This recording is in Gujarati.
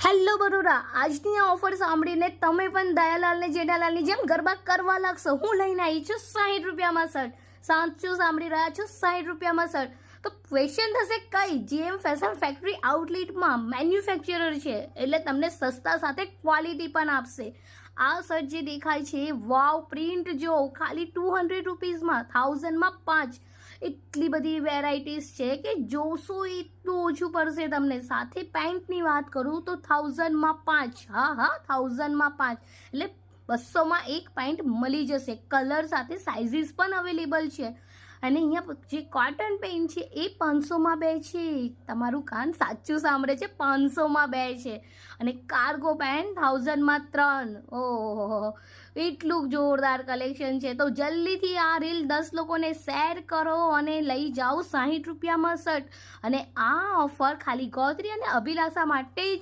હેલો બરોડા, આજની આ ઓફર સાંભળીને તમે પણ દયાલાલ ને જેઠાલાલની જેમ ગરબા કરવા લાગશો. હું લઈને આવી છું 60 રૂપિયામાં શર્ટ. સાચું સાંભળી રહ્યા છો, 60 રૂપિયામાં શર્ટ. તો ક્વેશ્ચન થશે કઈ? જેમ ફેશન ફેક્ટરી આઉટલેટમાં મેન્યુફેક્ચરર છે, એટલે તમને સસ્તા સાથે ક્વોલિટી પણ આપશે. આ શર્ટ જે દેખાય છે, વાવ પ્રિન્ટ જો, ખાલી 200 રૂપીઝમાં, 1000માં 5. એટલી બધી વેરાયટીઝ છે કે જોશો એટલું ઓછું પડશે તમને. સાથે પેન્ટની વાત કરું તો 1000માં 5. હા 1000માં 5 એટલે 200માં એક પેન્ટ મળી જશે. કલર સાથે સાઇઝીસ પણ અવેલેબલ છે. અને અહીંયા જે કોટન પેન્ટ છે એ 500માં 2 છે. તમારું કાન સાચું સાંભળે છે, 500માં 2 છે. અને કાર્ગો પેન્ટ 1000માં 3. ઓહો, એટલું જોરદાર કલેક્શન છે. તો જલ્દીથી આ રીલ 10 લોકોને શેર કરો અને લઈ જાઓ 60 રૂપિયામાં શર્ટ. અને આ ઓફર ખાલી ગોત્રી અને અભિલાષા માટે જ